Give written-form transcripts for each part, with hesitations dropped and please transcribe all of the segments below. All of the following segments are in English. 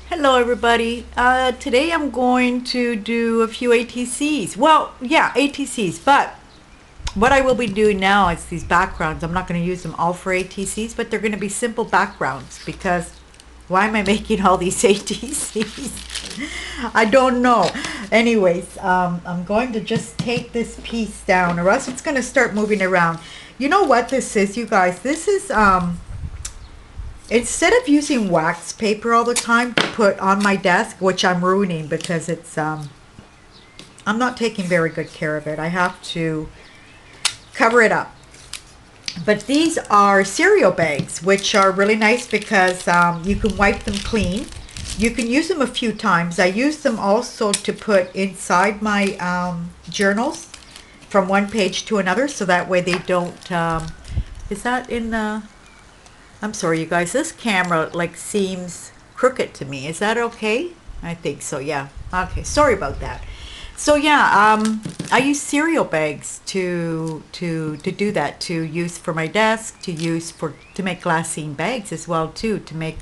Hello everybody. Today I'm going to do a few ATCs. Well, yeah, ATCs, but what I will be doing now is these backgrounds. I'm not going to use them all for ATCs, but they're going to be simple backgrounds because why am I making all these ATCs? I don't know. Anyways, I'm going to just take this piece down or else it's going to start moving around. You know what this is, you guys? This is instead of using wax paper all the time to put on my desk, which I'm ruining because it's I'm not taking very good care of it. I have to cover it up. But these are cereal bags, which are really nice because you can wipe them clean. You can use them a few times. I use them also to put inside my journals from one page to another, so that way they don't is that in the I'm sorry, you guys. This camera like seems crooked to me. Is that okay? I think so. Yeah. Okay. Sorry about that. So yeah, I use cereal bags to do that. To use for my desk. To make glassine bags as well too. To make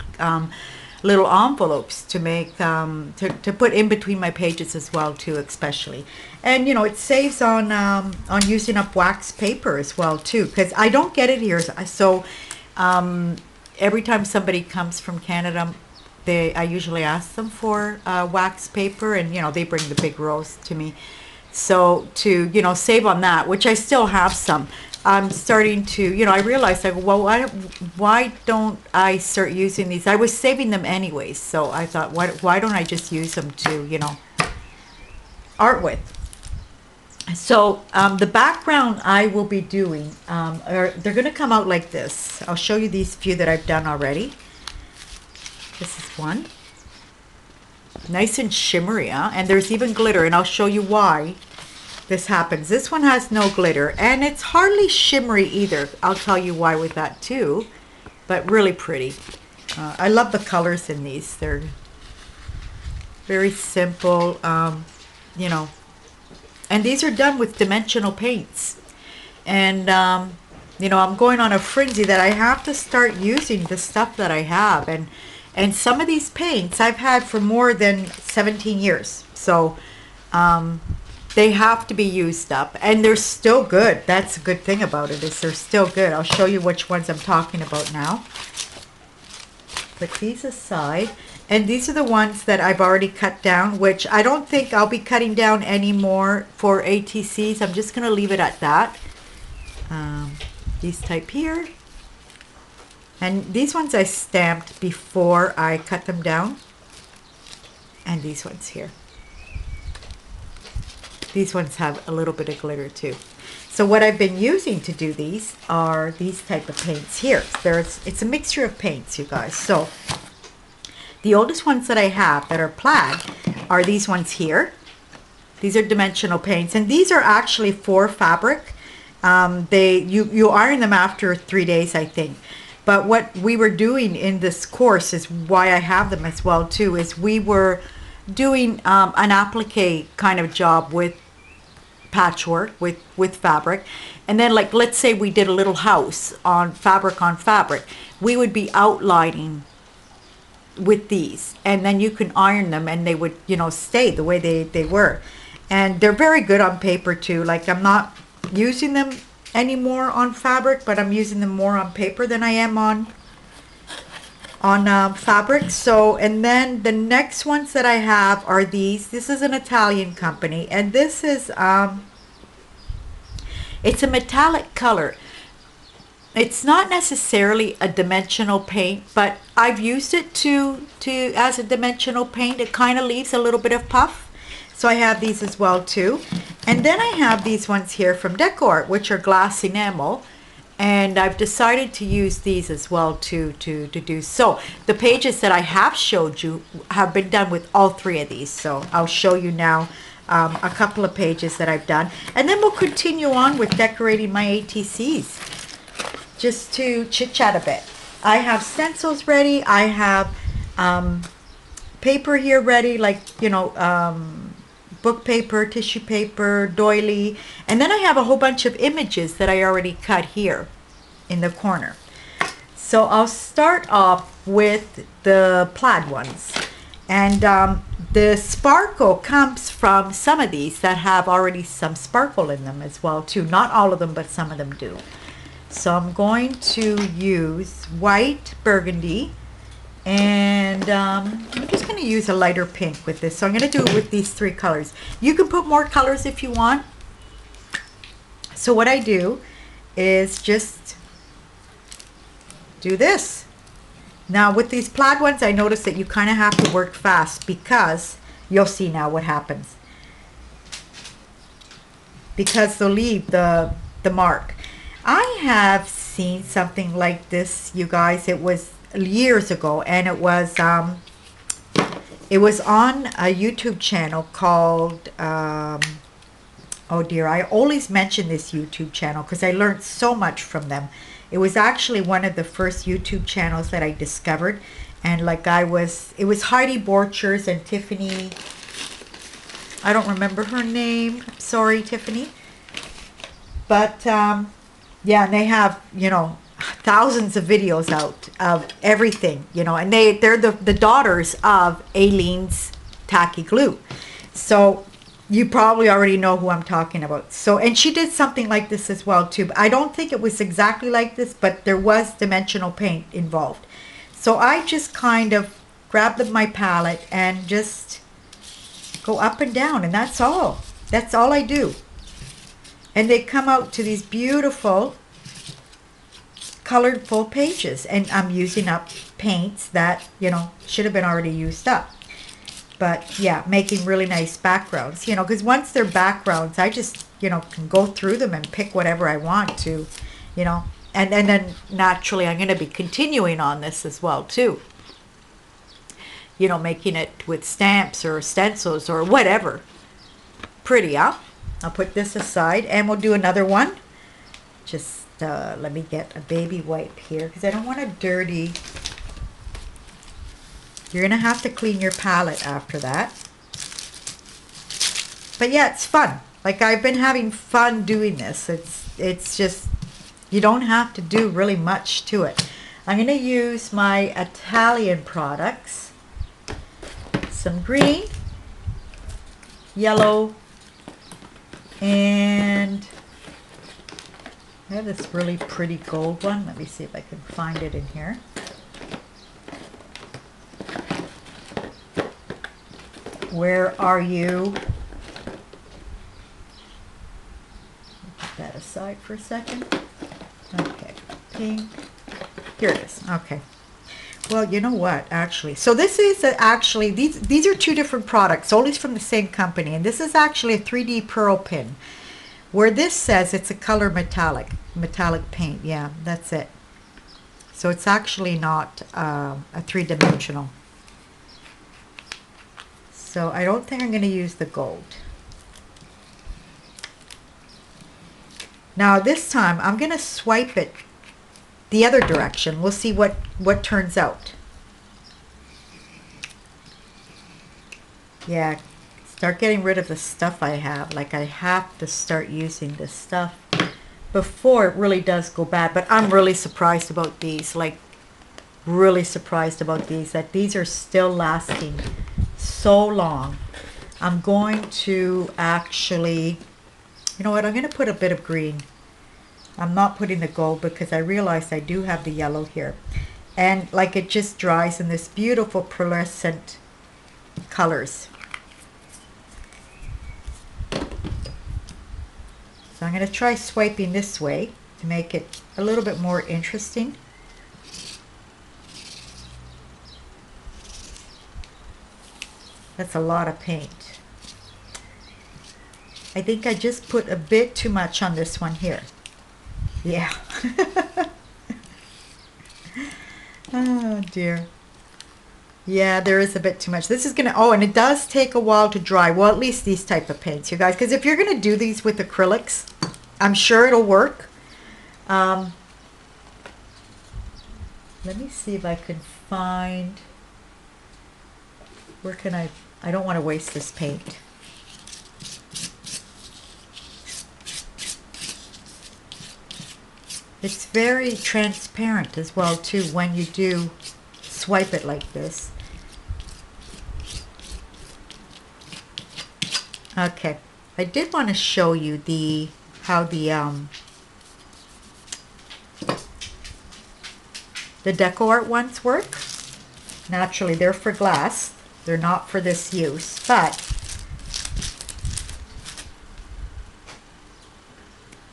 little envelopes. To make to put in between my pages as well too, especially. And you know, it saves on using up wax paper as well too, because I don't get it here. So. Every time somebody comes from Canada, I usually ask them for wax paper, and you know they bring the big rolls to me. So to save on that, which I still have some, I'm starting to I realized like, well, why don't I start using these? I was saving them anyways, so I thought why don't I just use them to art with. So the background I will be doing, they're going to come out like this. I'll show you these few that I've done already. This is one. Nice and shimmery, huh? And there's even glitter, and I'll show you why this happens. This one has no glitter, and it's hardly shimmery either. I'll tell you why with that too, but really pretty. I love the colors in these. They're very simple, and these are done with dimensional paints. And, I'm going on a frenzy that I have to start using the stuff that I have. And some of these paints I've had for more than 17 years. So they have to be used up. And they're still good. That's a good thing about it, is they're still good. I'll show you which ones I'm talking about now. Put these aside. And these are the ones that I've already cut down, which I don't think I'll be cutting down anymore for ATCs. I'm just going to leave it at that. These type here. And these ones I stamped before I cut them down. And these ones here. These ones have a little bit of glitter too. So what I've been using to do these are these type of paints here. It's a mixture of paints, you guys. So the oldest ones that I have that are plaid are these ones here. These are dimensional paints, and these are actually for fabric. You iron them after 3 days, I think. But what we were doing in this course is why I have them as well too. Is we were doing an applique kind of job with patchwork with fabric, and then like let's say we did a little house on fabric, we would be outlining with these, and then you can iron them and they would stay the way they were. And they're very good on paper too. Like I'm not using them anymore on fabric, but I'm using them more on paper than I am on fabric. So, and then the next ones that I have are these. This is an Italian company, and this is it's a metallic color. It's not necessarily a dimensional paint, but I've used it as a dimensional paint. It kind of leaves a little bit of puff. So I have these as well too. And then I have these ones here from DecoArt, which are glass enamel. And I've decided to use these as well to do. So the pages that I have showed you have been done with all three of these. So I'll show you now a couple of pages that I've done. And then we'll continue on with decorating my ATCs. Just to chit chat a bit. I have stencils ready. I have paper here ready, like, book paper, tissue paper, doily. And then I have a whole bunch of images that I already cut here in the corner. So I'll start off with the plaid ones. And the sparkle comes from some of these that have already some sparkle in them as well too. Not all of them, but some of them do. So I'm going to use white burgundy, and I'm just going to use a lighter pink with this. So I'm going to do it with these 3 colors. You can put more colors if you want. So what I do is just do this. Now with these plaid ones, I notice that you kind of have to work fast, because you'll see now what happens. Because they'll leave the mark. I have seen something like this, you guys. It was years ago, and it was on a YouTube channel called oh dear, I always mention this YouTube channel because I learned so much from them. It was actually one of the first YouTube channels that I discovered. And like it was Heidi Borchers and Tiffany, I don't remember her name. Sorry, Tiffany. But yeah, and they have, you know, thousands of videos out of everything, you know, and they're the daughters of Aileen's Tacky Glue. So you probably already know who I'm talking about. So, and she did something like this as well too. I don't think it was exactly like this, but there was dimensional paint involved. So I just kind of grabbed my palette and just go up and down, and that's all. That's all I do. And they come out to these beautiful colored full pages. And I'm using up paints that, you know, should have been already used up. But yeah, making really nice backgrounds, you know, because once they're backgrounds, I just, you know, can go through them and pick whatever I want to, you know. And then naturally I'm going to be continuing on this as well too. You know, making it with stamps or stencils or whatever. Pretty, huh? I'll put this aside and we'll do another one. Just let me get a baby wipe here because I don't want to dirty. You're going to have to clean your palette after that. But yeah, it's fun. Like, I've been having fun doing this. It's just, you don't have to do really much to it. I'm going to use my Italian products. Some green, yellow, and I have this really pretty gold one. Let me see if I can find it in here. Where are you? Put that aside for a second. Okay, pink. Here it is. Okay. Well, you know what, actually. So this is actually, these are 2 different products, only from the same company. And this is actually a 3D pearl pin. Where this says it's a color metallic paint. Yeah, that's it. So it's actually not a 3-dimensional. So I don't think I'm going to use the gold. Now this time I'm going to swipe it the other direction. We'll see what turns out. Yeah, start getting rid of the stuff I have. Like, I have to start using this stuff before it really does go bad. But I'm really surprised about these. Like, really surprised about these. That these are still lasting so long. I'm going to actually, you know what, I'm going to put a bit of green. I'm not putting the gold because I realized I do have the yellow here. And like, it just dries in this beautiful pearlescent colors. So I'm going to try swiping this way to make it a little bit more interesting. That's a lot of paint. I think I just put a bit too much on this one here. Yeah. Oh dear. Yeah, there is a bit too much. This is gonna, oh, and it does take a while to dry. Well, at least these type of paints, you guys, because if you're gonna do these with acrylics, I'm sure it'll work. Let me see if I can find, where can I don't want to waste this paint. It's very transparent as well too when you do swipe it like this. Okay, I did want to show you how the deco art ones work. Naturally, they're for glass. They're not for this use, but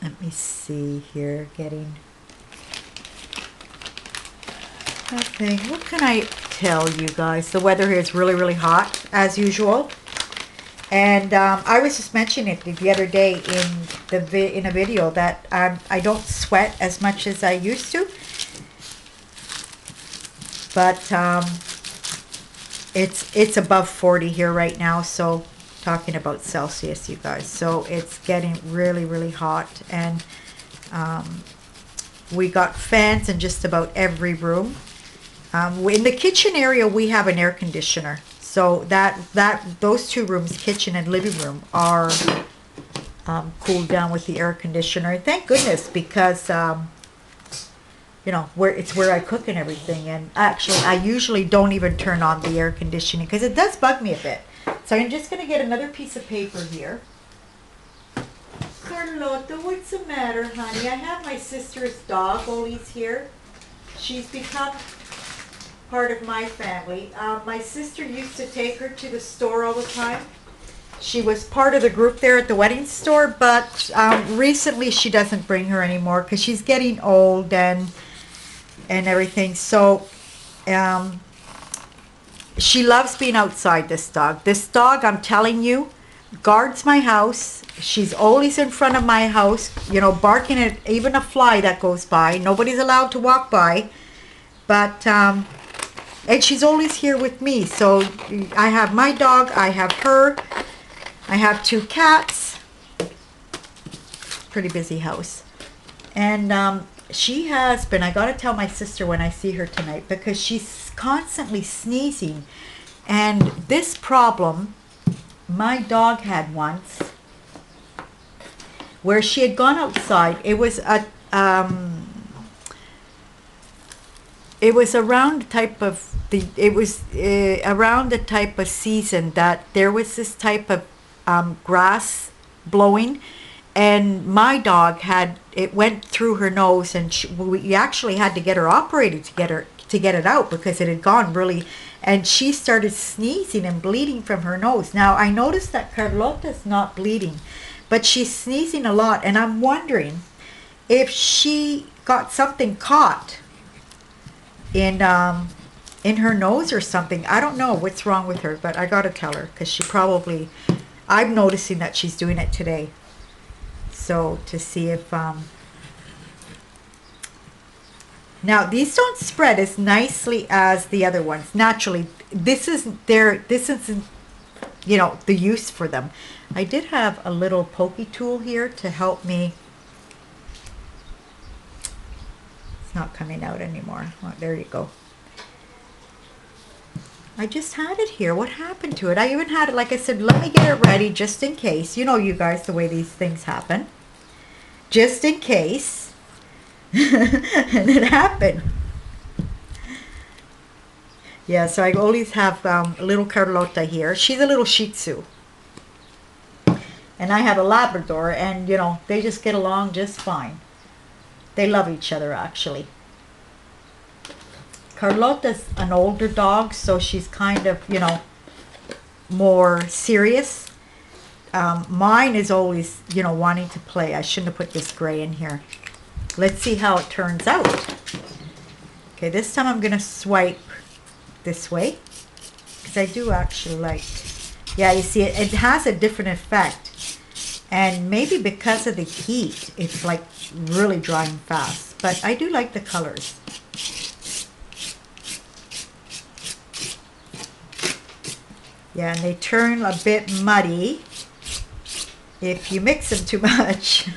let me see here, getting nothing. What can I tell you guys? The weather here is really, really hot, as usual. And I was just mentioning it the other day in a video that I don't sweat as much as I used to. But it's above 40 here right now, so talking about Celsius, you guys. So it's getting really, really hot, and we got fans in just about every room. In the kitchen area, we have an air conditioner. So those two rooms, kitchen and living room, are cooled down with the air conditioner. And thank goodness, because you know, it's where I cook and everything. And actually, I usually don't even turn on the air conditioning because it does bug me a bit. So I'm just going to get another piece of paper here. Carlota, what's the matter, honey? I have my sister's dog, Oli's here. She's become part of my family. My sister used to take her to the store all the time. She was part of the group there at the wedding store, but recently she doesn't bring her anymore because she's getting old and everything. So she loves being outside, this dog. This dog, I'm telling you, guards my house. She's always in front of my house, you know, barking at even a fly that goes by. Nobody's allowed to walk by. But and she's always here with me. So I have my dog, I have her, I have 2 cats. Pretty busy house. And she has been, I gotta tell my sister when I see her tonight, because she's constantly sneezing. And this problem, my dog had once, where she had gone outside. It was around the type of around the type of season that there was this type of grass blowing, and my dog it went through her nose, and we actually had to get her operated to get it out because it had gone really, and she started sneezing and bleeding from her nose. Now I noticed that Carlota's not bleeding, but she's sneezing a lot, and I'm wondering if she got something caught in her nose or something. I don't know what's wrong with her, but I gotta tell her, because she probably, I'm noticing that she's doing it today. So to see if now these don't spread as nicely as the other ones. Naturally, this isn't, you know, the use for them. I did have a little pokey tool here to help me. Not coming out anymore. Oh, there you go. I just had it here. What happened to it? I even had it, like I said, let me get it ready just in case. You know, you guys, the way these things happen. Just in case. And it happened. Yeah, so I always have a little Carlota here. She's a little Shih Tzu. And I have a Labrador, and, you know, they just get along just fine. They love each other, actually. Carlota's an older dog, so she's kind of, you know, more serious. Mine is always, you know, wanting to play. I shouldn't have put this gray in here. Let's see how it turns out. Okay, this time I'm going to swipe this way, because I do actually like, yeah, you see, it has a different effect. And maybe because of the heat, it's like really drying fast. But I do like the colors. Yeah, and they turn a bit muddy if you mix them too much.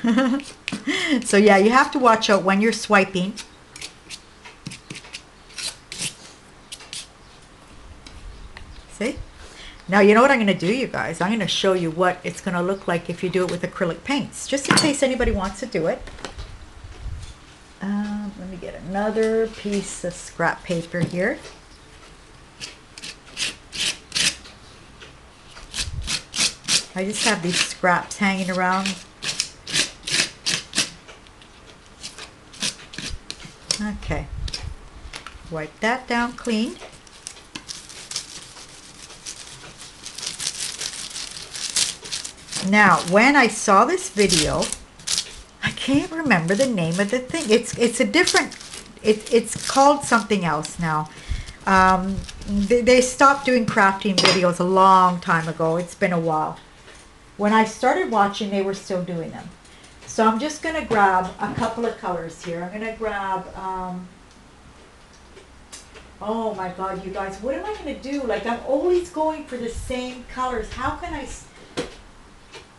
So yeah, you have to watch out when you're swiping. See? Now, you know what I'm going to do, you guys? I'm going to show you what it's going to look like if you do it with acrylic paints, just in case anybody wants to do it. Let me get another piece of scrap paper here. I just have these scraps hanging around. Okay. Wipe that down clean. Now, when I saw this video, I can't remember the name of the thing. It's a different, it's called something else now. They stopped doing crafting videos a long time ago. It's been a while. When I started watching, they were still doing them. So I'm just going to grab a couple of colors here. I'm going to grab, oh my God, you guys, what am I going to do? Like, I'm always going for the same colors. How can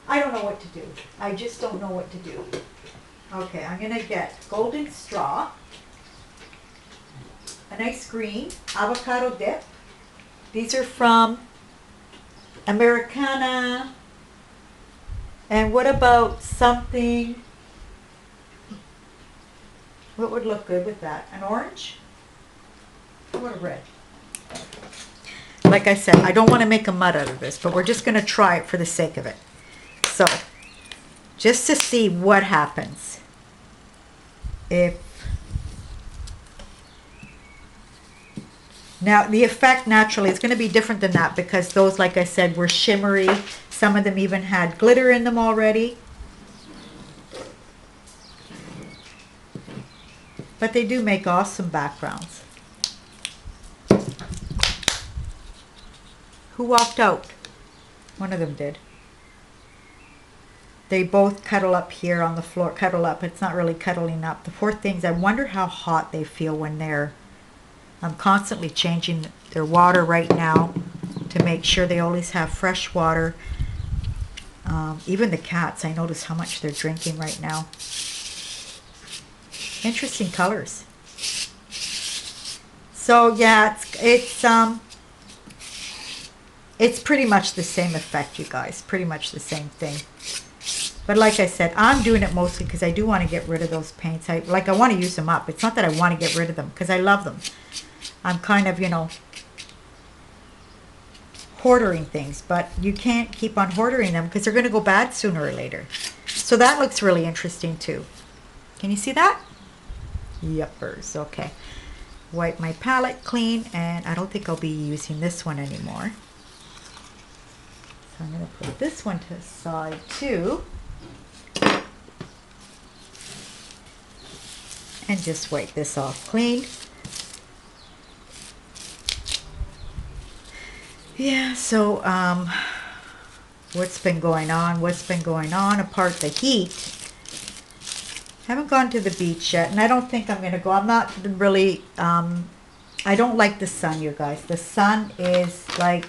I don't know what to do. I just don't know what to do. Okay, I'm going to get golden straw, a nice green, avocado dip. These are from Americana. And what about something, what would look good with that? An orange? What a red? Like I said, I don't want to make a mud out of this, but we're just going to try it for the sake of it. So, just to see what happens. Now, the effect naturally is going to be different than that because those, like I said, were shimmery. Some of them even had glitter in them already. But they do make awesome backgrounds. Who walked out? One of them did. They both cuddle up here on the floor. Cuddle up. It's not really cuddling up. The poor things, I wonder how hot they feel when they're... I'm constantly changing their water right now to make sure they always have fresh water. Even the cats, I notice how much they're drinking right now. Interesting colors. So yeah, it's pretty much the same effect, you guys. Pretty much the same thing. But like I said, I'm doing it mostly because I do want to get rid of those paints. I want to use them up. It's not that I want to get rid of them because I love them. I'm kind of, you know, hoarding things, but you can't keep on hoarding them because they're going to go bad sooner or later. So that looks really interesting too. Can you see that? Yuppers. Okay. Wipe my palette clean, and I don't think I'll be using this one anymore. So I'm going to put this one to the side too. And just wipe this off clean. Yeah, so what's been going on? What's been going on apart the heat? Haven't gone to the beach yet, and I don't think I'm going to go. I'm not really, I don't like the sun, you guys. The sun is like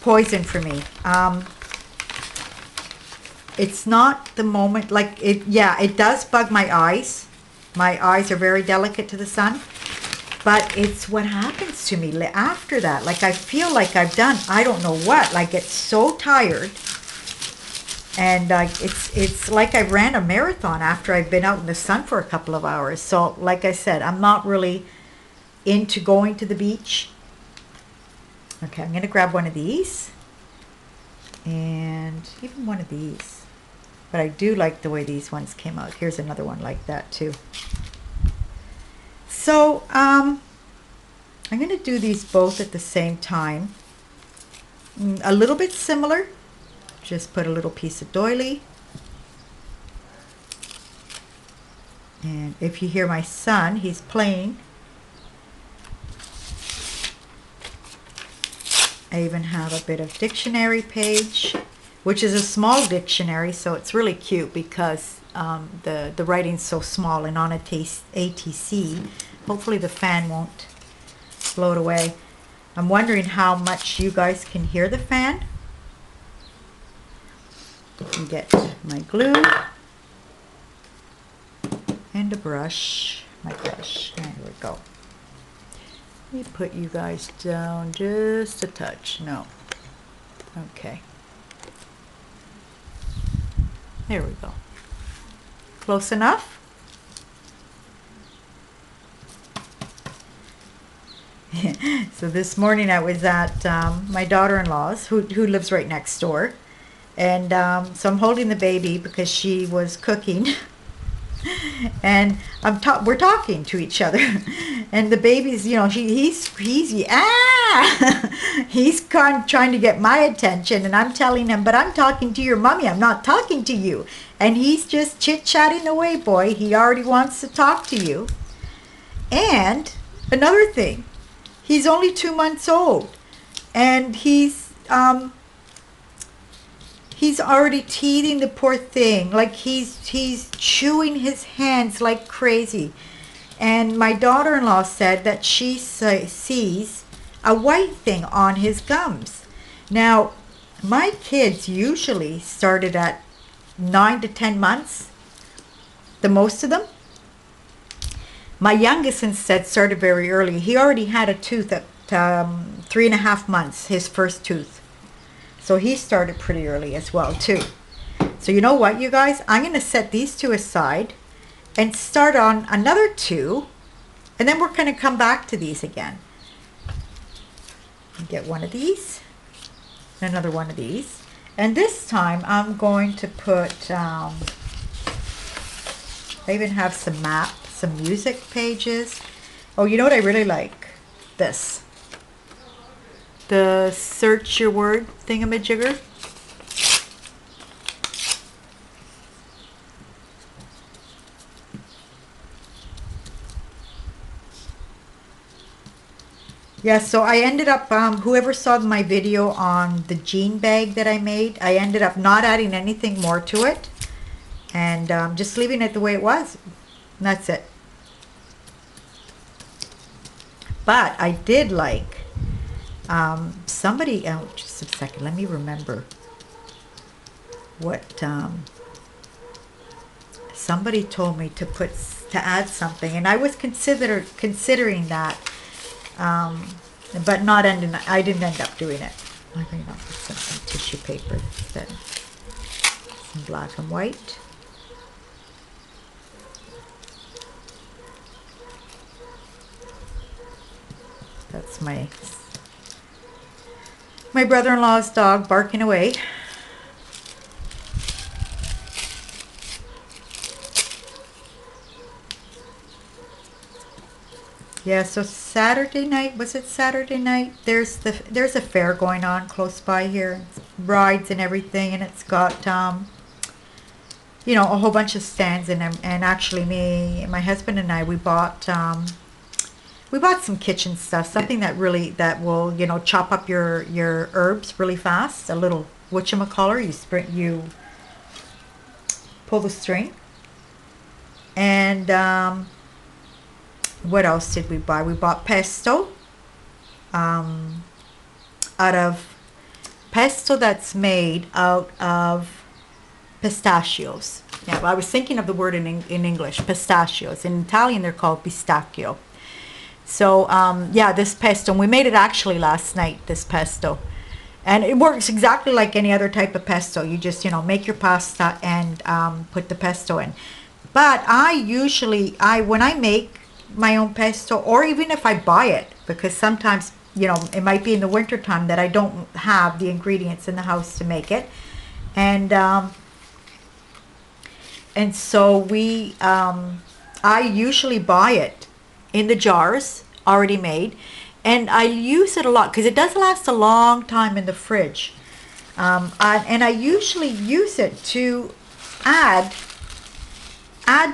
poison for me. It's not the moment, like it, yeah, it does bug my eyes. My eyes are very delicate to the sun. But it's what happens to me after that. Like I feel like I've done, I don't know what. Like get so tired. And it's like I ran a marathon after I've been out in the sun for a couple of hours. So like I said, I'm not really into going to the beach. Okay, I'm going to grab one of these. And even one of these. But I do like the way these ones came out. Here's another one like that too. So, I'm going to do these both at the same time. A little bit similar. Just put a little piece of doily. And if you hear my son, he's playing. I even have a bit of dictionary page, which is a small dictionary, so it's really cute because the writing's so small and on a ATC. Hopefully the fan won't blow it away. I'm wondering how much you guys can hear the fan. And get my glue and a brush. My brush. There we go. Let me put you guys down just a touch. No. Okay. There we go. Close enough? So this morning I was at my daughter-in-law's, who lives right next door. And so I'm holding the baby because she was cooking. And we're talking to each other. And the baby's, he's trying to get my attention. And I'm telling him, but I'm talking to your mommy. I'm not talking to you. And he's just chit-chatting away, boy. He already wants to talk to you. And another thing, he's only 2 months old. And he's already teething, the poor thing. Like he's chewing his hands like crazy. And my daughter-in-law said that she sees a white thing on his gums. Now, my kids usually started at 9 to 10 months, the most of them. My youngest instead started very early. He already had a tooth at 3.5 months, his first tooth. So he started pretty early as well too. So you know what, you guys? I'm going to set these two aside and start on another two. And then we're going to come back to these again. Get one of these. Another one of these. And this time I'm going to put, I even have some maps, some music pages. Oh, you know what I really like? This. The search your word thingamajigger. Yeah, so I ended up, whoever saw my video on the jean bag that I made, I ended up not adding anything more to it. And just leaving it the way it was. And that's it. But I did like, somebody, oh, just a second, let me remember what, somebody told me to add something. And I was considering that. But I didn't end up doing it. I'm going to put some tissue paper instead. Some black and white. That's my brother-in-law's dog barking away. Yeah, so Saturday night, was it Saturday night? There's a fair going on close by here. It's rides and everything, and it's got a whole bunch of stands in them. And actually my husband and I, we bought some kitchen stuff, something that will chop up your herbs really fast. A little whatchamacallit, you pull the string. And what else did we buy? We bought pesto, pesto that's made out of pistachios. Yeah, well, I was thinking of the word in English, pistachios. In Italian, they're called pistacchio. So, yeah, this pesto, and we made it actually last night, this pesto. And it works exactly like any other type of pesto. You just, make your pasta and put the pesto in. But when I make my own pesto, or even if I buy it, because sometimes it might be in the winter time that I don't have the ingredients in the house to make it, and so I usually buy it in the jars already made, and I use it a lot because it does last a long time in the fridge, and I usually use it to add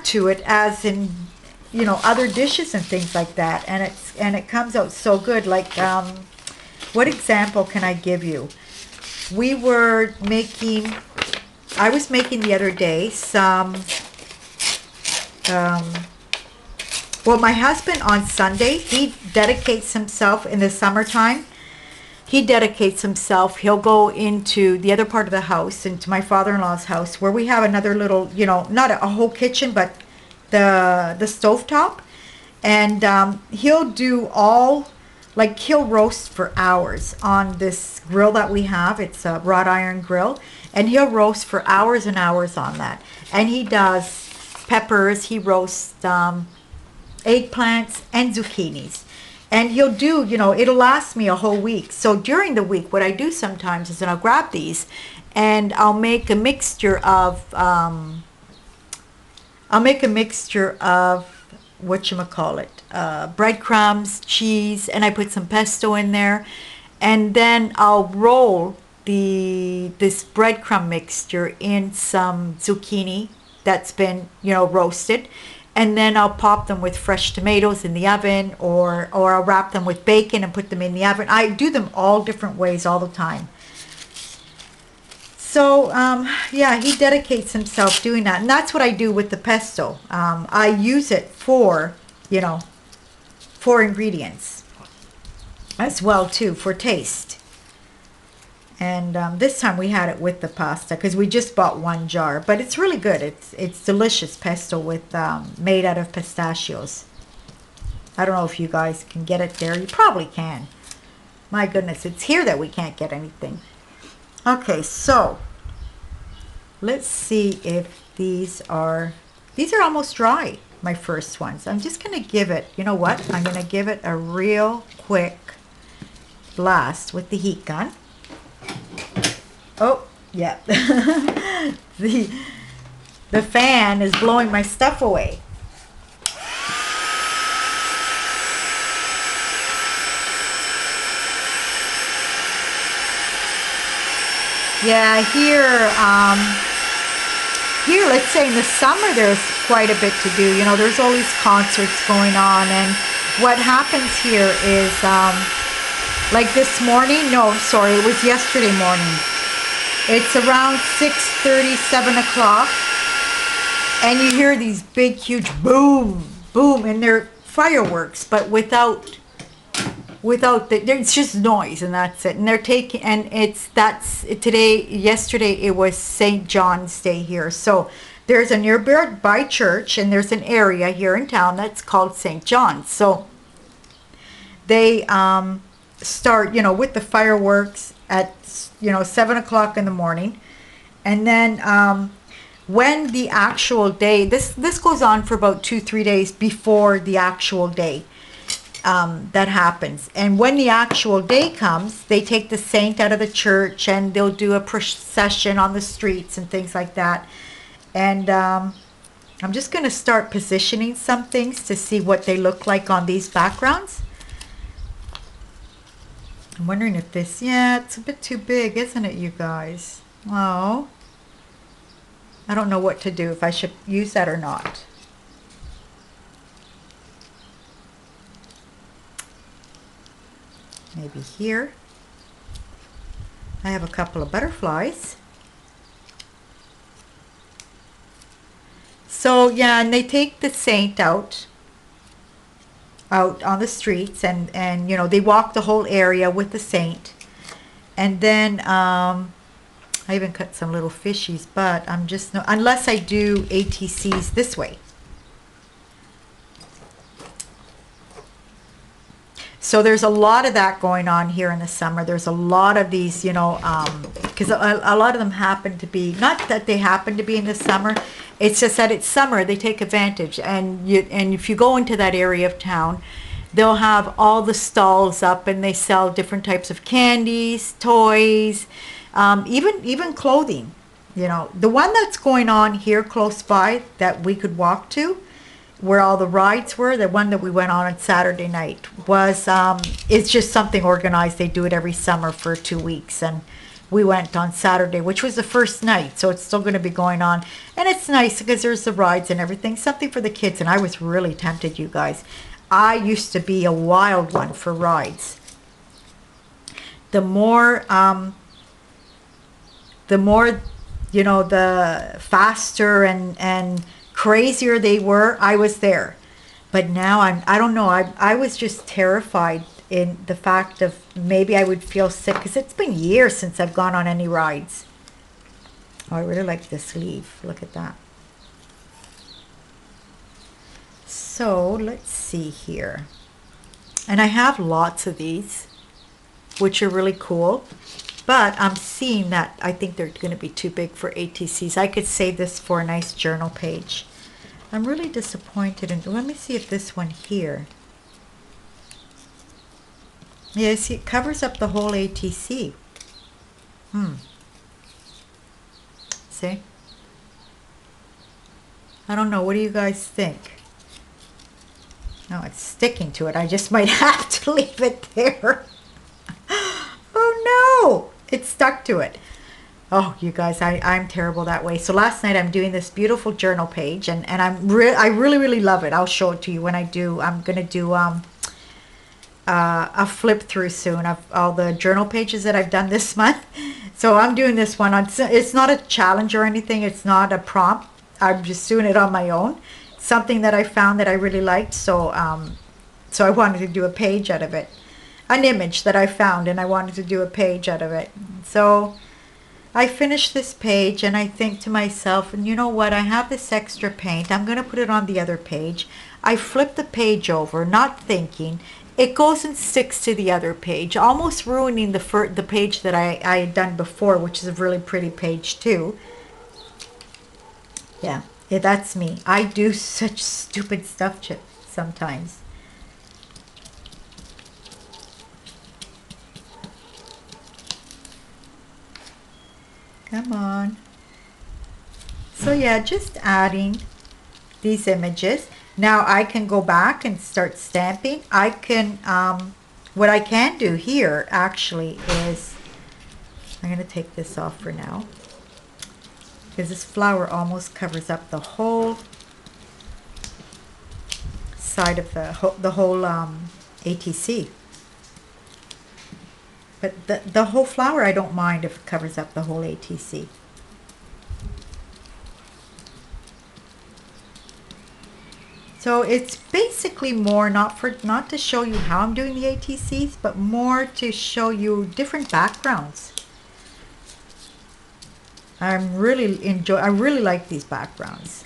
to it, as in other dishes and things like that, and it comes out so good. Like, what example can I give you? I was making the other day some, well, my husband on Sunday, he dedicates himself in the summertime. He'll go into the other part of the house, into my father-in-law's house, where we have another little, not a whole kitchen, but the stovetop, and he'll do he'll roast for hours on this grill that we have. It's a wrought iron grill, and he'll roast for hours and hours on that. And he does peppers, he roasts eggplants and zucchinis, And he'll do, you know, it'll last me a whole week. So during the week, what I do sometimes is that I'll grab these and I'll make a mixture of, whatchamacallit, breadcrumbs, cheese, and I put some pesto in there. And then I'll roll this breadcrumb mixture in some zucchini that's been, you know, roasted. And then I'll pop them with fresh tomatoes in the oven, or I'll wrap them with bacon and put them in the oven. I do them all different ways all the time. So, yeah, he dedicates himself doing that. And that's what I do with the pesto. I use it for, you know, for ingredients as well, too, for taste. And this time we had it with the pasta because we just bought one jar. But it's really good. It's delicious pesto with made out of pistachios. I don't know if you guys can get it there. You probably can. My goodness, it's here that we can't get anything. Okay, so let's see if these are almost dry, my first ones. I'm just going to give it, you know what? I'm going to give it a real quick blast with the heat gun. Oh, yeah. The fan is blowing my stuff away. Yeah, here, let's say in the summer, there's quite a bit to do. You know, there's all these concerts going on, and what happens here is, like this morning, no, sorry, it was yesterday morning. It's around 6:30, 7 o'clock, and you hear these big, huge boom, boom, and they're fireworks, but without it's just noise, and that's it. And they're taking, and yesterday it was St. John's Day here, so there's a nearby church, and there's an area here in town that's called St. John's. So they start, you know, with the fireworks at, you know, 7 o'clock in the morning, and then when the actual day, this goes on for about 2-3 days before the actual day. That happens. And when the actual day comes, they take the saint out of the church and they'll do a procession on the streets and things like that. And I'm just going to start positioning some things to see what they look like on these backgrounds. I'm wondering if this, yeah, it's a bit too big, isn't it, you guys? Oh, I don't know what to do, if I should use that or not. Maybe here. I have a couple of butterflies. So yeah, and they take the saint out on the streets, and you know, they walk the whole area with the saint. And then I even cut some little fishies, but I'm just no, unless I do ATCs this way. So there's a lot of that going on here in the summer. There's a lot of these, you know, because a lot of them happen to be, not that they happen to be in the summer, it's just that it's summer, they take advantage. And if you go into that area of town, they'll have all the stalls up, and they sell different types of candies, toys, even clothing. You know, the one that's going on here close by that we could walk to, where all the rides were, the one that we went on Saturday night, was it's just something organized. They do it every summer for 2 weeks, and we went on Saturday, which was the first night, so it's still going to be going on. And it's nice because there's the rides and everything, something for the kids. And I was really tempted, you guys. I used to be a wild one for rides. The more you know, the faster and crazier they were, I was there. But now I don't know, I was just terrified in the fact of maybe I would feel sick, because it's been years since I've gone on any rides. Oh, I really like this leaf. Look at that. So let's see here. And I have lots of these, which are really cool. But I'm seeing that I think they're going to be too big for ATCs. I could save this for a nice journal page. I'm really disappointed. And let me see if this one here. Yeah, see, it covers up the whole ATC. See? I don't know. What do you guys think? No, it's sticking to it. I just might have to leave it there. Oh no! It's stuck to it. Oh, you guys, I'm terrible that way. So last night I'm doing this beautiful journal page, and I really, really love it. I'll show it to you when I do. I'm going to do a flip through soon of all the journal pages that I've done this month. So I'm doing this one on, it's not a challenge or anything. It's not a prompt. I'm just doing it on my own. Something that I found that I really liked. So, so I wanted to do a page out of it. An image that I found, and I wanted to do a page out of it. So I finished this page, and I think to myself, and you know what? I have this extra paint. I'm going to put it on the other page. I flip the page over, not thinking. It goes and sticks to the other page, almost ruining the page that I had done before, which is a really pretty page too. Yeah, that's me. I do such stupid stuff sometimes. Come on. So yeah, just adding these images. Now I can go back and start stamping. I can, what I can do here actually is, I'm going to take this off for now, because this flower almost covers up the whole side of the whole ATC. But the whole flower I don't mind if it covers up the whole ATC. So it's basically more not to show you how I'm doing the ATCs, but more to show you different backgrounds. I really like these backgrounds.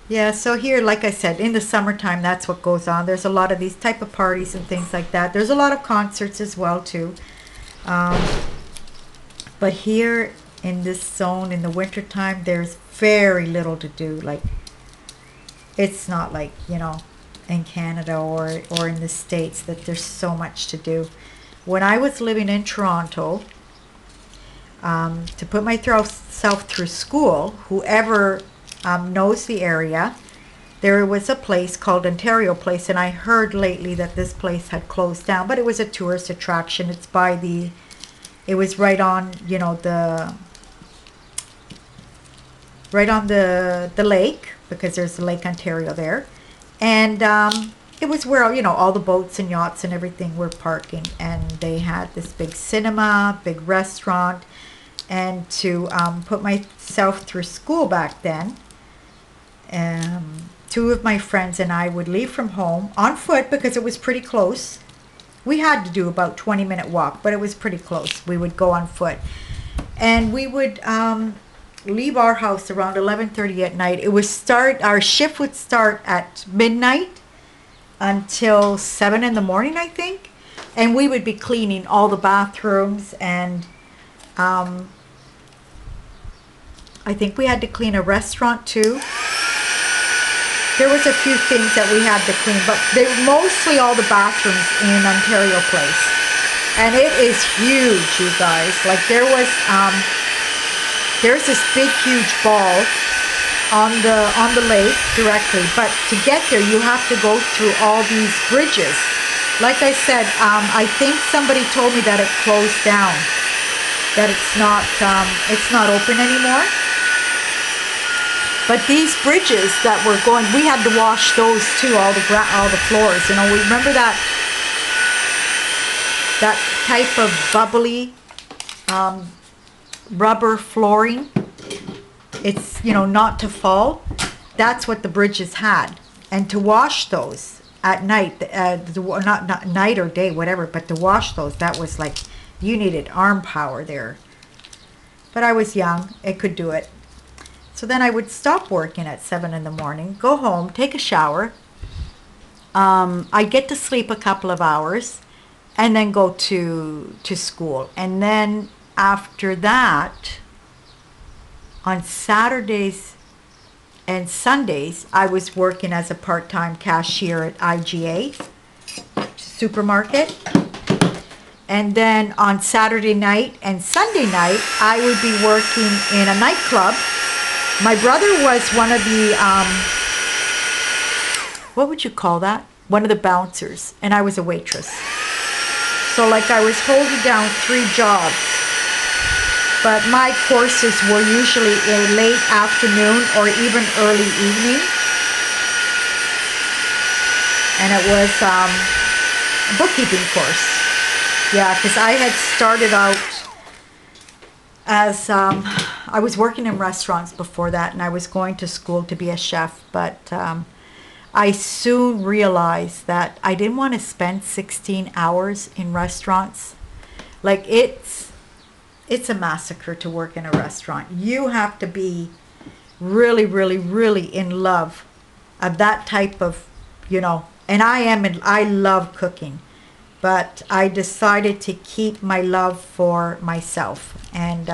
Yeah, so here, like I said, in the summertime, that's what goes on. There's a lot of these type of parties and things like that. There's a lot of concerts as well, too. But here in this zone, in the wintertime, there's very little to do. Like, it's not like, you know, in Canada or in the States that there's so much to do. When I was living in Toronto, to put myself through school, whoever knows the area, there was a place called Ontario Place, and I heard lately that this place had closed down, but it was a tourist attraction. It's by it was right on, you know, right on the lake, because there's Lake Ontario there, and it was where, you know, all the boats and yachts and everything were parking, and they had this big cinema, big restaurant, and to put myself through school back then, two of my friends and I would leave from home on foot because it was pretty close. We had to do about 20-minute walk, but it was pretty close. We would go on foot, and we would leave our house around 11:30 at night. Our shift would start at midnight until 7 in the morning, I think, and we would be cleaning all the bathrooms, and I think we had to clean a restaurant too. There was a few things that we had to clean, but they were mostly all the bathrooms in Ontario Place. And it is huge, you guys. Like there's this big, huge ball on the lake directly, but to get there, you have to go through all these bridges. Like I said, I think somebody told me that it closed down, that it's not open anymore. But these bridges that were going, we had to wash those too, all the floors. You know, we remember that type of bubbly rubber flooring. It's, you know, not to fall. That's what the bridges had. And to wash those at night, not night or day, whatever, but to wash those, that was like, you needed arm power there. But I was young, I could do it. So then I would stop working at 7 in the morning, go home, take a shower. I'd get to sleep a couple of hours and then go to school. And then after that, On Saturdays and Sundays, I was working as a part-time cashier at IGA supermarket. And then on Saturday night and Sunday night, I would be working in a nightclub. My brother was one of the, what would you call that? One of the bouncers, and I was a waitress. So like I was holding down 3 jobs. But my courses were usually in late afternoon or even early evening. And it was a bookkeeping course. Yeah, because I had started out as, I was working in restaurants before that, and I was going to school to be a chef, but I soon realized that I didn't want to spend 16 hours in restaurants. Like, it's a massacre to work in a restaurant. You have to be really, really, really in love of that type of, you know, and I love cooking. But I decided to keep my love for myself. And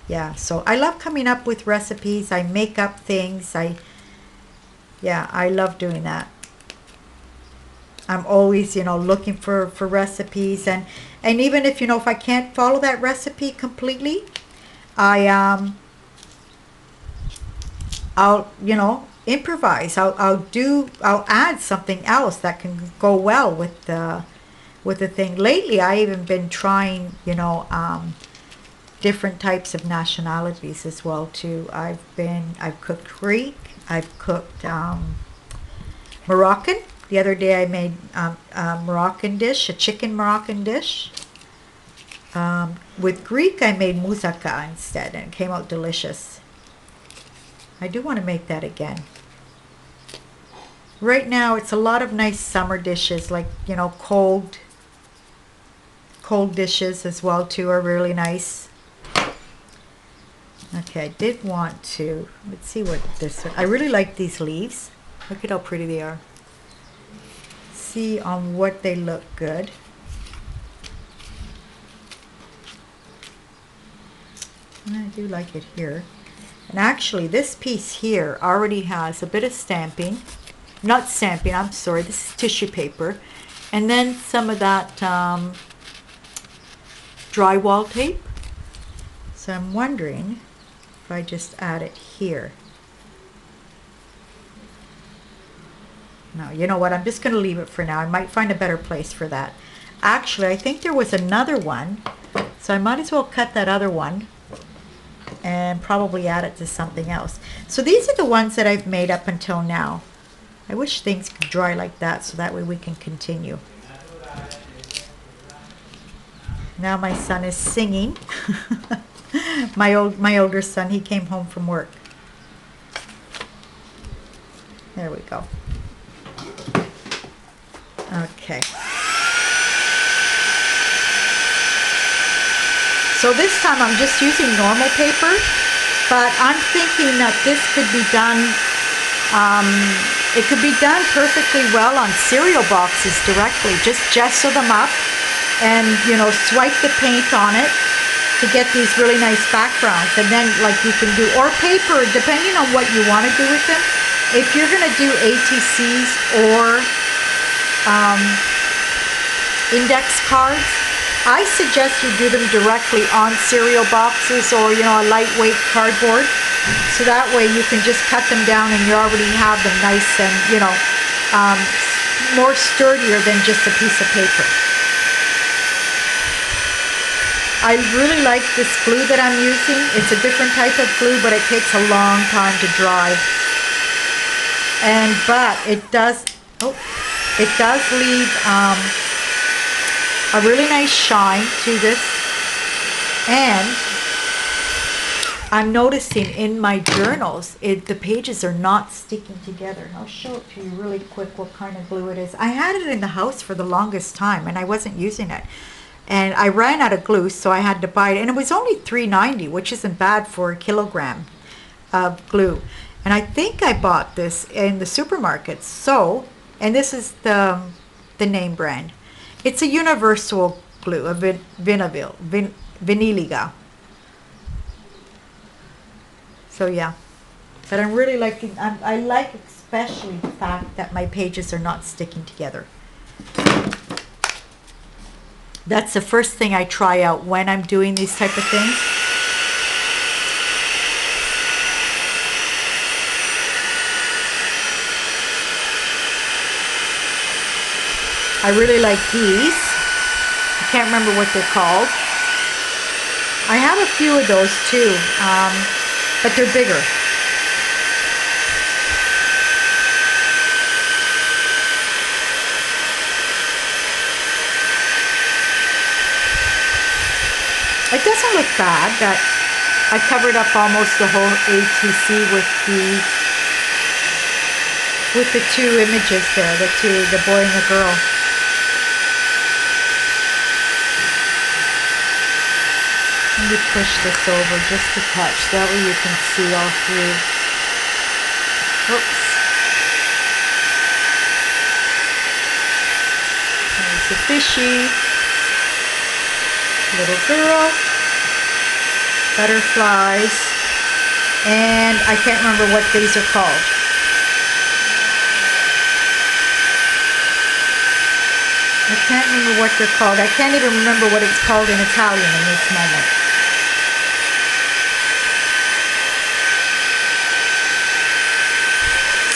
yeah, so I love coming up with recipes. I make up things. I love doing that. I'm always, you know, looking for recipes. And even if, you know, if I can't follow that recipe completely, I'll, you know, improvise. I'll add something else that can go well with the thing. Lately, I even been trying, you know, different types of nationalities as well too. I've cooked Greek. I've cooked Moroccan. The other day I made a Moroccan dish, a chicken Moroccan dish. With Greek, I made moussaka instead, and it came out delicious. I do want to make that again. Right now, it's a lot of nice summer dishes, like, you know, cold dishes as well too are really nice. Okay, I did want to, let's see what this one, I really like these leaves. Look at how pretty they are. See on what they look good. And I do like it here. And actually this piece here already has a bit of stamping. Not stamping, I'm sorry, this is tissue paper. And then some of that drywall tape. So I'm wondering if I just add it here. No, you know what, I'm just going to leave it for now. I might find a better place for that. Actually, I think there was another one, so I might as well cut that other one and probably add it to something else. So these are the ones that I've made up until now. I wish things could dry like that so that way we can continue. Now my son is singing. my older son, he came home from work. There we go. Okay. So this time I'm just using normal paper, but I'm thinking that this could be done, it could be done perfectly well on cereal boxes directly. Just gesso them up and, you know, swipe the paint on it to get these really nice backgrounds. And then, like, you can do, or paper, depending on what you want to do with them. If you're going to do ATCs or index cards, I suggest you do them directly on cereal boxes or, you know, a lightweight cardboard. So that way you can just cut them down and you already have them nice and, you know, more sturdier than just a piece of paper. I really like this glue that I'm using. It's a different type of glue, but it takes a long time to dry. But it does leave a really nice shine to this. And I'm noticing in my journals, the pages are not sticking together. And I'll show it to you really quick what kind of glue it is. I had it in the house for the longest time and I wasn't using it. And I ran out of glue, so I had to buy it. And it was only $3.90, which isn't bad for a kilogram of glue. And I think I bought this in the supermarket. So, and this is the name brand. It's a universal glue, a Viniliga. So yeah, but I'm really liking, I like especially the fact that my pages are not sticking together. That's the first thing I try out when I'm doing these type of things. I really like these. I can't remember what they're called. I have a few of those too, but they're bigger. It doesn't look bad that I covered up almost the whole ATC with the two images there, the boy and the girl. Let me push this over just a touch, that way you can see all through. Oops. There's the fishy. Little girl, butterflies, and I can't remember what these are called. I can't remember what they're called. I can't even remember what it's called in Italian in this moment.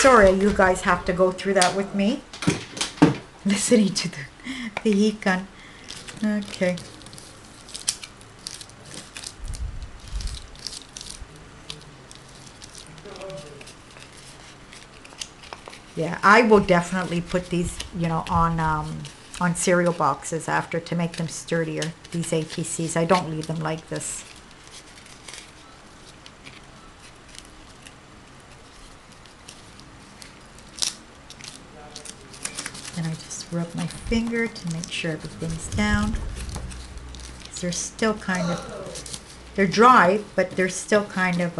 Sorry, you guys have to go through that with me. Listening to the heat gun. Okay. Yeah, I will definitely put these, you know, on cereal boxes after to make them sturdier, these ATCs. I don't leave them like this. And I just rub my finger to make sure everything's down. They're still kind of, they're dry, but they're still kind of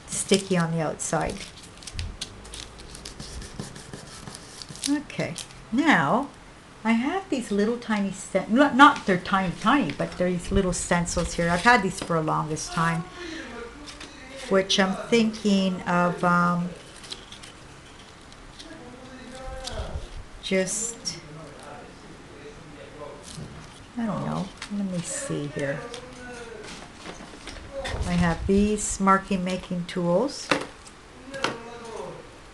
sticky on the outside. Okay, now I have these little tiny not they're tiny, but they're these little stencils here. I've had these for the longest time, which I'm thinking of just, I don't know, let me see here. I have these marking making tools.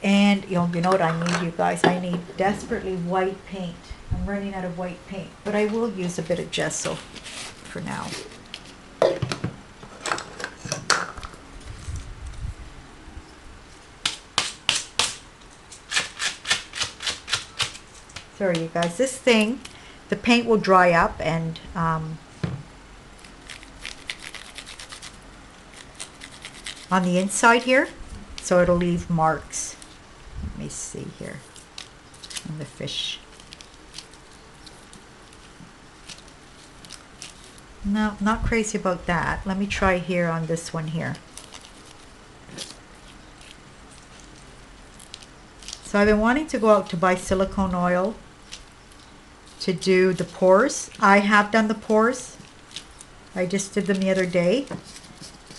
And you know what I need, you guys? I need desperately white paint. I'm running out of white paint, but I will use a bit of gesso for now. Sorry, you guys. This thing, the paint will dry up and on the inside here, so it'll leave marks. Let me see here on the fish. No, not crazy about that. Let me try here on this one here. So I've been wanting to go out to buy silicone oil to do the pores. I have done the pores. I just did them the other day.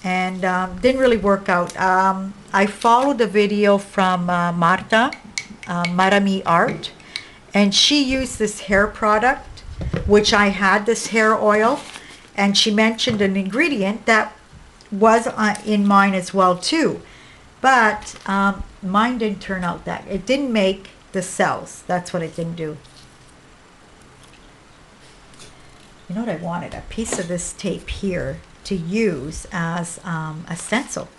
And didn't really work out. I followed a video from Marta, Marami Art, and she used this hair product, which I had this hair oil, and she mentioned an ingredient that was in mine as well too, but mine didn't turn out that. It didn't make the cells. That's what it didn't do. You know what I wanted? A piece of this tape here to use as a stencil.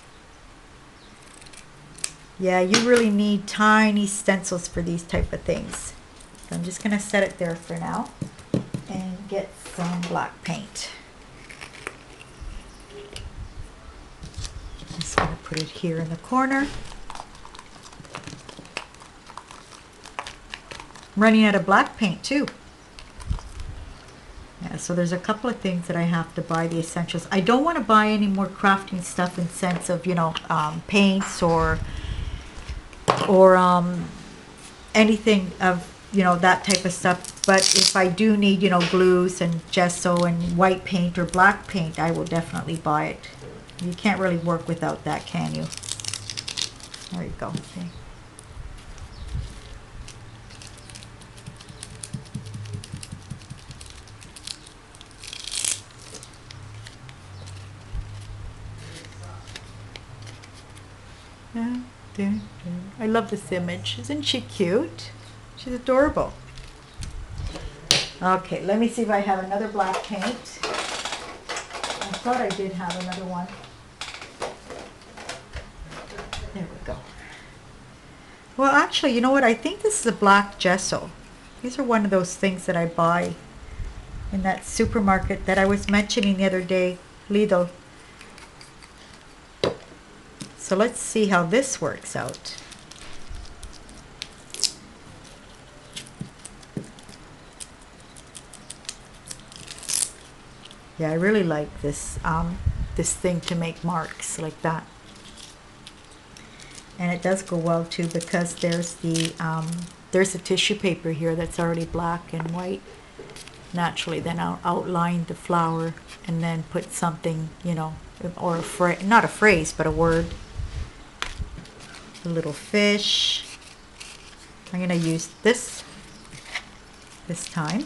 Yeah, you really need tiny stencils for these type of things. So I'm just going to set it there for now and get some black paint. I'm just going to put it here in the corner. I'm running out of black paint too. Yeah, so there's a couple of things that I have to buy, the essentials. I don't want to buy any more crafting stuff in sense of, you know, paints or anything of, you know, that type of stuff. But if I do need, you know, glues and gesso and white paint or black paint, I will definitely buy it. You can't really work without that, can you? There you go. Okay. I love this image. Isn't she cute? She's adorable. Okay, let me see if I have another black paint. I thought I did have another one. There we go. Well, actually, you know what? I think this is a black gesso. These are one of those things that I buy in that supermarket that I was mentioning the other day, Lidl. So let's see how this works out. Yeah, I really like this this thing to make marks like that. And it does go well too because there's a tissue paper here that's already black and white. Naturally, then I'll outline the flower and then put something, you know, or not a phrase, but a word. A little fish. I'm going to use this time.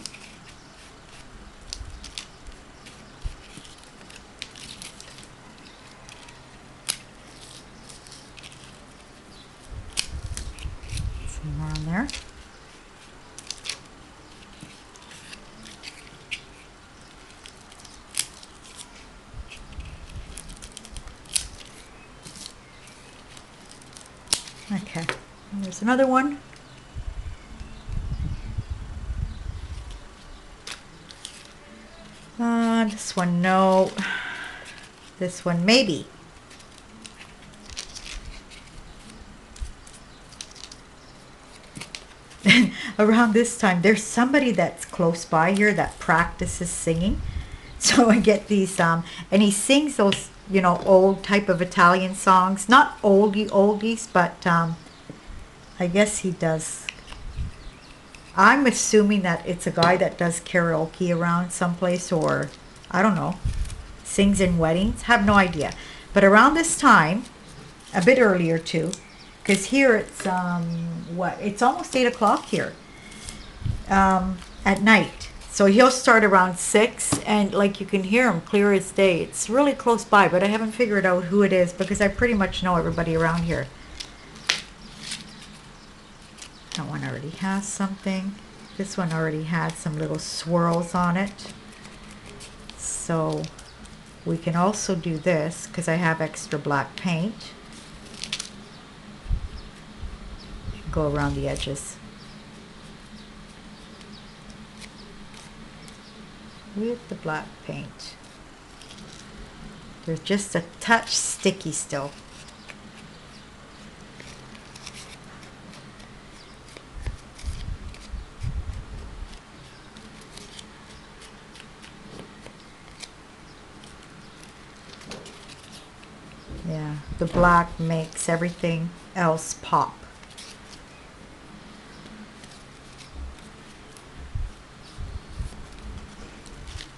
Some more on there. Okay, and there's another one. This one, no. This one, maybe. Around this time, there's somebody that's close by here that practices singing. So I get these, and he sings those, you know, old type of Italian songs. Not oldies, but I guess he does. I'm assuming that it's a guy that does karaoke around someplace, or I don't know, sings in weddings. Have no idea. But around this time, a bit earlier too, because here it's it's almost 8 o'clock here at night. So he'll start around 6, and like you can hear him clear as day. It's really close by, but I haven't figured out who it is because I pretty much know everybody around here. That one already has something. This one already had some little swirls on it. So we can also do this because I have extra black paint. Go around the edges with the black paint. They're just a touch sticky still. Yeah, the black makes everything else pop.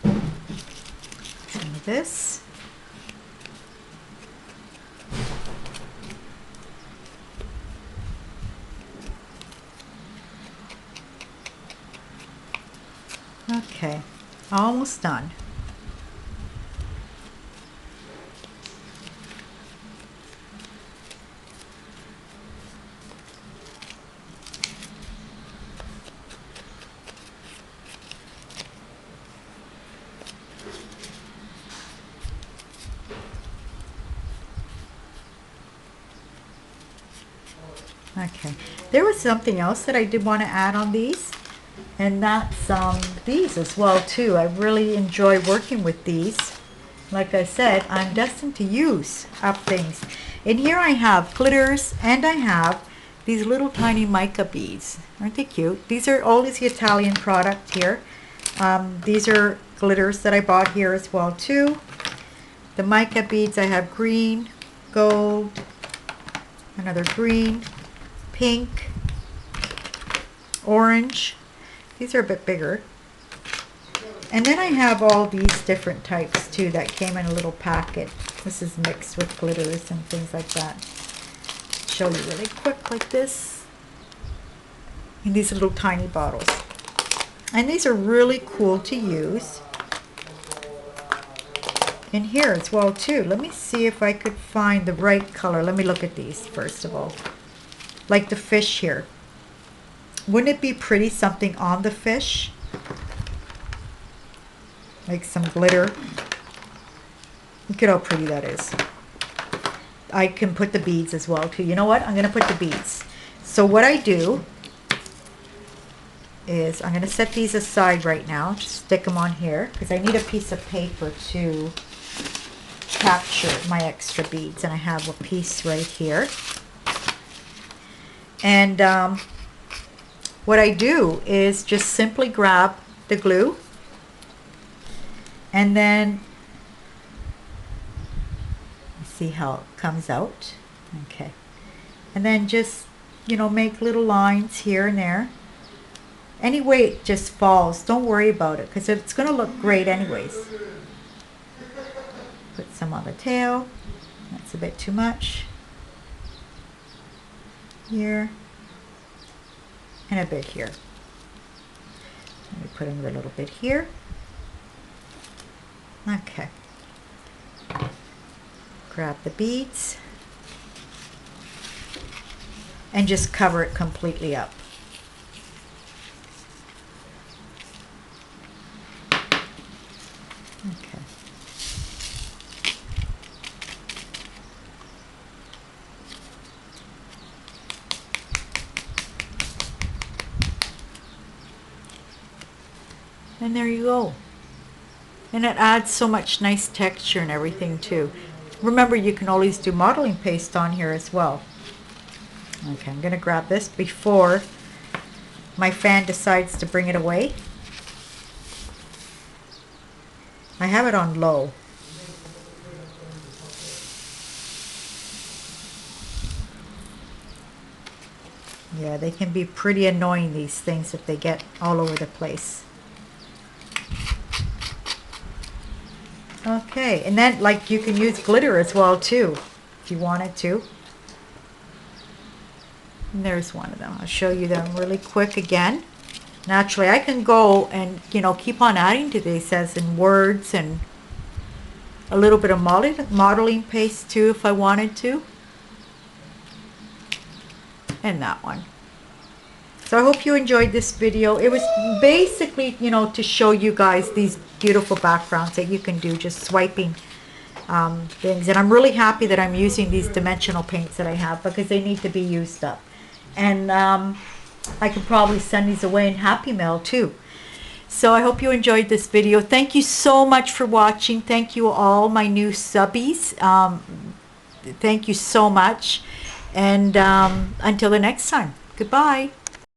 Some of this. Okay, almost done. Okay, there was something else that I did want to add on these, and that's these as well too. I really enjoy working with these. Like I said, I'm destined to use up things. In here I have glitters, and I have these little tiny mica beads. Aren't they cute? These are always the Italian product here. These are glitters that I bought here as well too. The mica beads, I have green, gold, another green, pink, orange. These are a bit bigger. And then I have all these different types too that came in a little packet. This is mixed with glitters and things like that. Show you really quick like this. In these little tiny bottles. And these are really cool to use. In here as well too. Let me see if I could find the right color. Let me look at these first of all. Like the fish here. Wouldn't it be pretty something on the fish? Like some glitter. Look at how pretty that is. I can put the beads as well too. You know what? I'm going to put the beads. So what I do is I'm going to set these aside right now. Just stick them on here because I need a piece of paper to capture my extra beads. And I have a piece right here. And what I do is just simply grab the glue and then see how it comes out. Okay. And then just, you know, make little lines here and there. Any way it just falls, don't worry about it because it's going to look great anyways. Put some on the tail. That's a bit too much. Here. And a bit here. Let me put in a little bit here. Okay. Grab the beads. And just cover it completely up. Okay. And there you go. And it adds so much nice texture and everything too. Remember, you can always do modeling paste on here as well. Okay, I'm going to grab this before my fan decides to bring it away. I have it on low. Yeah, they can be pretty annoying, these things, if they get all over the place. Okay, and then like you can use glitter as well too, if you wanted to. And there's one of them. I'll show you them really quick again. Naturally, I can go and, you know, keep on adding to these as in words and a little bit of modeling paste too if I wanted to. And that one. So I hope you enjoyed this video. It was basically, you know, to show you guys these beautiful backgrounds that you can do just swiping things. And I'm really happy that I'm using these dimensional paints that I have because they need to be used up. And I could probably send these away in Happy Mail too. So I hope you enjoyed this video. Thank you so much for watching. Thank you all my new subbies. Thank you so much. And until the next time, goodbye.